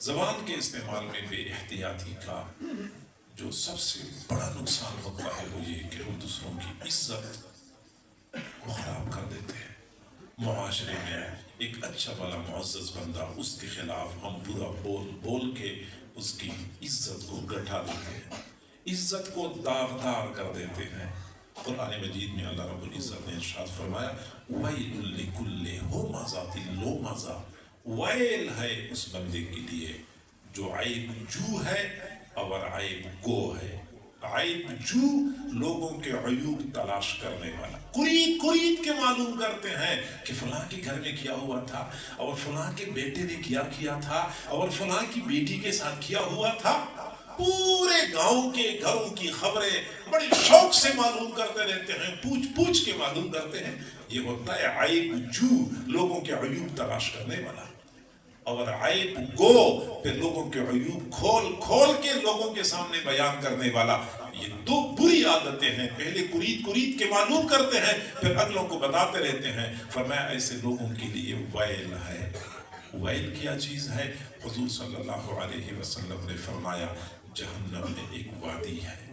زبان کے استعمال میں بے احتیاطی کا جو سب سے بڑا نقصان ہوتا ہے وہ یہ کہ ہم دوسروں کی عزت کو خراب کر دیتے ہیں۔ معاشرے میں ایک اچھا والا معزز بندہ، اس کے خلاف ہم برا بول بول کے اس کی عزت کو گٹھا دیتے ہیں، عزت کو داغدار کر دیتے ہیں۔ قرآن مجید میں اللہ رب العزت نے ارشاد فرمایا وَيْلٌ لِكُلِّ ہُمَزَةٍ لُمَزَةٍ، ویل ہے اس بندے کے لیے جو عیب جو ہے اور عیب گو ہے۔ عیب جو لوگوں کے عیوب تلاش کرنے والا، قرید قرید کے معلوم کرتے ہیں کہ فلاں کے گھر میں کیا ہوا تھا، اور فلاں کے بیٹے نے کیا تھا، اور فلاں کی بیٹی کے ساتھ کیا ہوا تھا۔ پورے گاؤں کے گھروں کی خبریں بڑے شوق سے معلوم کرتے رہتے ہیں، پوچھ پوچھ کے معلوم کرتے ہیں۔ یہ ہوتا ہے عیب جو، لوگوں کے عیوب تلاش کرنے والا، اور عیب گو پھر لوگوں کے عیوب کھول کھول کے لوگوں کے سامنے بیان کرنے والا۔ یہ دو بری عادتیں ہیں، پہلے قرید قرید کے معلوم کرتے ہیں، پھر اگلوں کو بتاتے رہتے ہیں۔ فرمایا ایسے لوگوں کے لیے ویل ہے۔ ویل کیا چیز ہے؟ حضور صلی اللہ علیہ وسلم نے فرمایا جہنم میں ایک وادی ہے،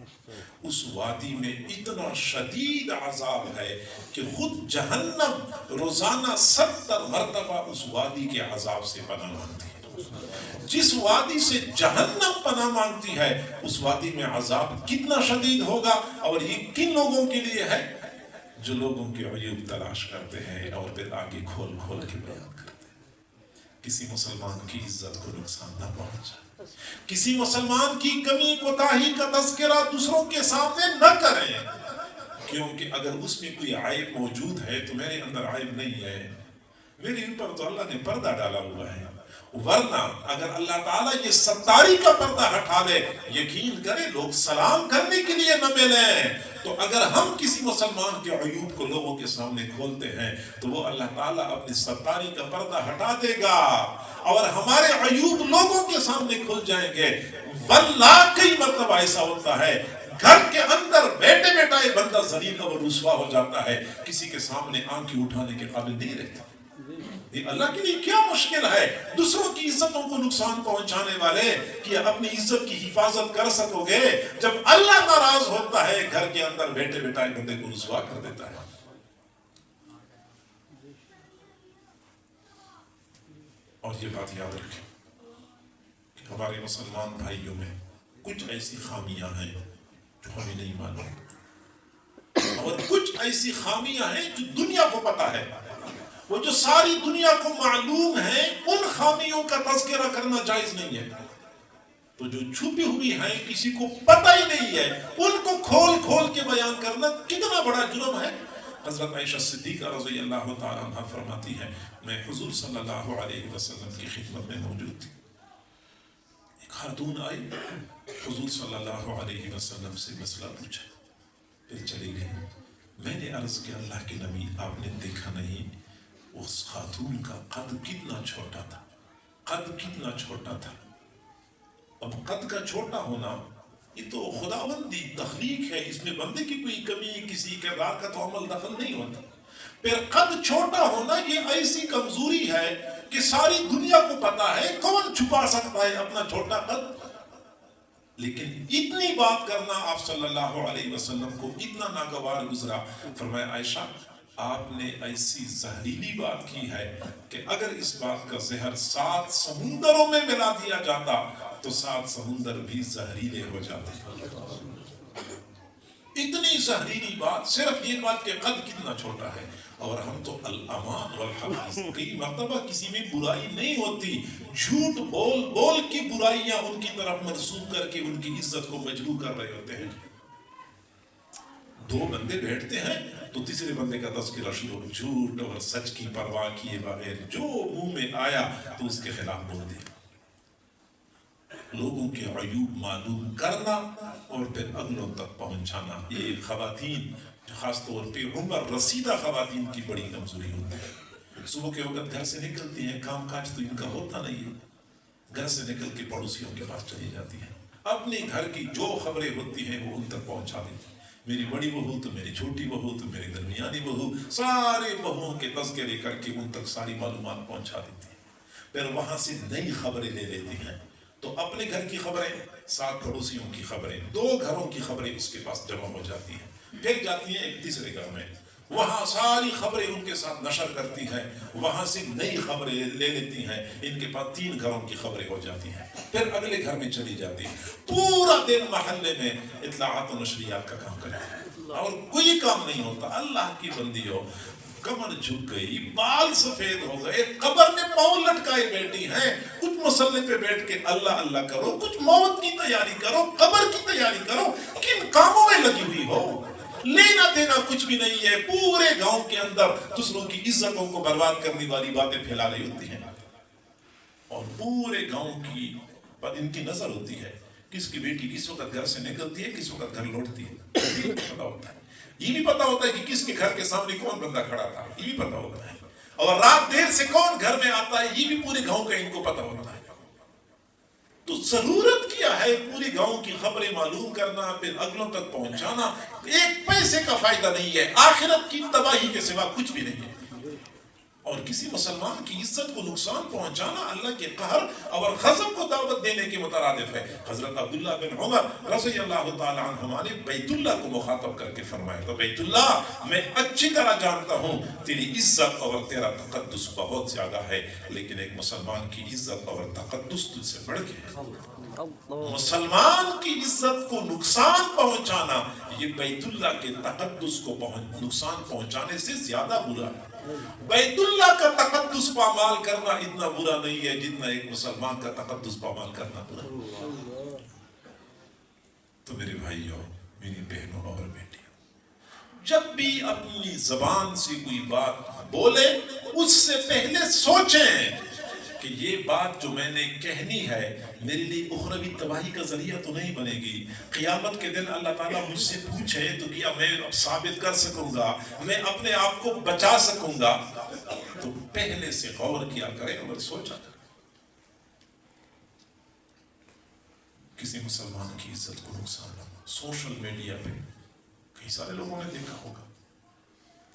اس وادی میں اتنا شدید عذاب ہے کہ خود جہنم روزانہ 70 مرتبہ اس وادی کے عذاب سے پناہ مانگتی ہے۔ جس وادی سے جہنم پناہ مانگتی ہے اس وادی میں عذاب کتنا شدید ہوگا، اور یہ کن لوگوں کے لیے ہے؟ جو لوگوں کے عیوب تلاش کرتے ہیں اور پھر آگے کھول کھول کے بیان کرتے ہیں۔ کسی مسلمان کی عزت کو نقصان نہ پہنچائے، کسی مسلمان کی کمی کوتاہی کا تذکرہ دوسروں کے سامنے نہ کریں، کیونکہ اگر اس میں کوئی عیب موجود ہے تو میرے اندر عیب نہیں ہے، میرے اوپر تو اللہ نے پردہ ڈالا ہوا ہے۔ ورنہ اگر اللہ تعالیٰ یہ ستاری کا پردہ ہٹا لے، یقین کریں لوگ سلام کرنے کے لیے نہ ملیں، تو اگر ہم کسی مسلمان کے عیوب کو لوگوں کے سامنے کھولتے ہیں تو وہ اللہ تعالیٰ اپنی ستاری کا پردہ ہٹا دے گا اور ہمارے عیوب لوگوں کے سامنے کھل جائیں گے۔ واللہ کئی مرتبہ ایسا ہوتا ہے گھر کے اندر بیٹے بیٹائے بندہ ذلیل اور رسوا ہو جاتا ہے، کسی کے سامنے آنکھیں اٹھانے کے قابل نہیں رہتا۔ یہ اللہ کے لیے کیا مشکل ہے دوسروں کی عزتوں کو نقصان پہنچانے والے کہ اپنی عزت کی حفاظت کر سکو گے؟ جب اللہ ناراض ہوتا ہے گھر کے اندر بیٹے بیٹائے بندے کو رسوا کر دیتا ہے۔ اور یہ بات یاد رکھیں کہ ہمارے مسلمان بھائیوں میں کچھ ایسی خامیاں ہیں جو ہمیں نہیں معلوم، اور کچھ ایسی خامیاں ہیں جو دنیا کو پتا ہے، وہ جو ساری دنیا کو معلوم ہے، ان خامیوں کا تذکرہ کرنا جائز نہیں ہے۔ تو جو چھپی ہوئی ہیں کسی کو پتہ ہی نہیں ہے، ان کو کھول کھول کے بیان کرنا کتنا بڑا جرم ہے۔ حضرت عائشہ صدیقہ رضی اللہ تعالیٰ عنہ فرماتی ہے میں حضور صلی اللہ علیہ وسلم کی خدمت میں موجود تھی، ایک خاتون آئی، حضور صلی اللہ علیہ وسلم سے مسئلہ پوچھا، پھر چلی گئی۔ میں نے عرض کیا اللہ کے نبی آپ نے دیکھا نہیں اس خاتون کا قد کتنا چھوٹا تھا، قد کتنا چھوٹا تھا۔ اب قد کا چھوٹا ہونا یہ تو خداوندی تخلیق ہے، اس میں بندے کی کوئی کمی کسی کردار کا تو عمل دخل نہیں ہوتا۔ پھر قد چھوٹا ہونا یہ ایسی کمزوری ہے کہ ساری دنیا کو پتا ہے، کون چھپا سکتا ہے اپنا چھوٹا قد؟ لیکن اتنی بات کرنا آپ صلی اللہ علیہ وسلم کو اتنا ناگوار گزرا۔ فرمایا عائشہ آپ نے ایسی زہریلی بات کی ہے کہ اگر اس بات کا زہر 7 سمندروں میں ملا دیا جاتا تو 7 سمندر بھی زہریلے ہو جاتے۔ اتنی زہریلی بات، صرف یہ بات کہ قد کتنا چھوٹا ہے۔ اور ہم تو الامان والحفظ، کئی مرتبہ کسی میں برائی نہیں ہوتی، جھوٹ بول بول کی برائیاں ان کی طرف منسوب کر کے ان کی عزت کو مجروح کر رہے ہوتے ہیں۔ 2 بندے بیٹھتے ہیں تو تیسرے بندے کا تذکرہ شروع، جھوٹ اور سچ کی پرواہ کیے بغیر جو منہ میں آیا تو اس کے خلاف بول دیا۔ لوگوں کے عیوب معلوم کرنا اور پھر اگلوں تک پہنچانا، یہ خواتین خاص طور پہ عمر رسیدہ خواتین کی بڑی کمزوری ہوتی ہے۔ صبح کے وقت گھر سے نکلتی ہیں، کام کاج تو ان کا ہوتا نہیں ہے، گھر سے نکل کے پڑوسیوں کے پاس چلی جاتی ہیں، اپنے گھر کی جو خبریں ہوتی ہیں وہ ان تک پہنچا دیتی ہیں۔ میری بڑی بہو تو میری چھوٹی بہو تو میری درمیانی بہو، سارے بہوؤں کے تذکرے کر کے ان تک ساری معلومات پہنچا دیتی ہیں۔ پھر وہاں سے نئی خبریں لے لیتی ہیں، تو اپنے گھر کی خبریں، 7 پڑوسیوں کی خبریں، 2 گھروں کی خبریں اس کے پاس جمع ہو جاتی ہیں، پھر جاتی ہیں ایک تیسرے گھر میں، وہاں ساری خبریں ان کے ساتھ نشر کرتی ہیں، وہاں سے نئی خبریں لے لیتی ہیں، ان کے پاس 3 گھروں کی خبریں ہو جاتی ہیں، پھر اگلے گھر میں چلی جاتی ہیں، پورا دن محلے میں اطلاعات و نشریات کا کام کرتی ہیں اور کوئی کام نہیں ہوتا۔ اللہ کی بندی ہو، کمر جھک گئی، بال سفید ہو گئے، قبر میں پاؤں لٹکائے بیٹھی ہیں، کچھ مسلے پہ بیٹھ کے اللہ اللہ کرو، کچھ موت کی تیاری کرو، قبر کی تیاری کرو، کن کاموں میں لگی ہوئی ہو؟ لینا دینا کچھ بھی نہیں ہے، پورے گاؤں کے اندر دوسروں کی عزتوں کو برباد کرنے والی باتیں پھیلا رہی ہوتی ہیں، اور پورے گاؤں کی پر ان کی نظر ہوتی ہے، کس کی بیٹی کس وقت گھر سے نکلتی ہے، کس وقت گھر لوٹتی ہے، یہ بھی پتا ہوتا ہے، یہ بھی پتا ہوتا ہے کہ کس کے گھر کے سامنے کون بندہ کھڑا تھا، یہ بھی پتا ہوتا ہے، اور رات دیر سے کون گھر میں آتا ہے، یہ بھی پورے گاؤں کا ان کو پتا ہوتا ہے۔ تو ضرورت کیا ہے پوری گاؤں کی خبریں معلوم کرنا، پھر اگلوں تک پہنچانا؟ ایک پیسے کا فائدہ نہیں ہے، آخرت کی تباہی کے سوا کچھ بھی نہیں ہے، اور کسی مسلمان کی عزت کو نقصان پہنچانا اللہ کے قہر اور غضب کو دعوت دینے کے مترادف ہے۔ حضرت عبداللہ بن عمر رضی اللہ تعالیٰ عنہما نے بیت اللہ کو مخاطب کر کے فرمایا، تو بیت اللہ میں اچھی طرح جانتا ہوں تیری عزت اور تیرا تقدس بہت زیادہ ہے، لیکن ایک مسلمان کی عزت اور تقدس تجھ سے بڑھ کے ہے۔ مسلمان کی عزت کو نقصان پہنچانا یہ بیت اللہ کے تقدس کو نقصان پہنچانے سے زیادہ برا ہے۔ بیت اللہ کا تقدس پامال کرنا اتنا برا نہیں ہے جتنا ایک مسلمان کا تقدس پامال کرنا برا ہے۔ تو میرے بھائیوں، میری بہنوں اور بیٹیوں، جب بھی اپنی زبان سے کوئی بات بولے اس سے پہلے سوچیں کہ یہ بات جو میں نے کہنی ہے میرے لیے اخروی تباہی کا ذریعہ تو نہیں بنے گی۔ قیامت کے دن اللہ تعالیٰ مجھ سے پوچھے تو کیا میں اب ثابت کر سکوں گا، میں اپنے آپ کو بچا سکوں گا؟ تو پہلے سے غور کیا کریں اور سوچا کریں۔ کسی مسلمان کی عزت کو نقصان نہ ہو۔ سوشل میڈیا پہ کئی سارے لوگوں نے دیکھا ہوگا،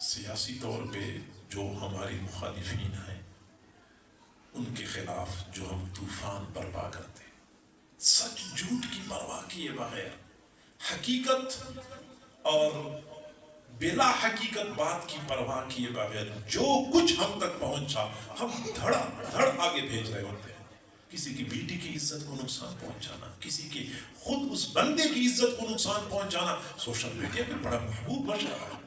سیاسی طور پہ جو ہماری مخالفین ہیں ان کے خلاف جو ہم طوفان برپا کرتے ہیں، سچ جھوٹ کی پرواہ کیے بغیر، حقیقت اور بلا حقیقت بات کی پرواہ کیے بغیر جو کچھ ہم تک پہنچا ہم دھڑا دھڑ آگے بھیج رہے ہوتے ہیں۔ کسی کی بیٹی کی عزت کو نقصان پہنچانا، کسی کی خود اس بندے کی عزت کو نقصان پہنچانا سوشل میڈیا پہ بڑا محبوب بن رہا ہے۔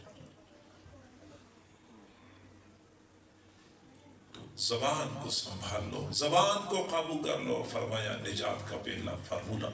زبان کو سنبھال لو، زبان کو قابو کر لو۔ فرمایا نجات کا پہلا فارمولہ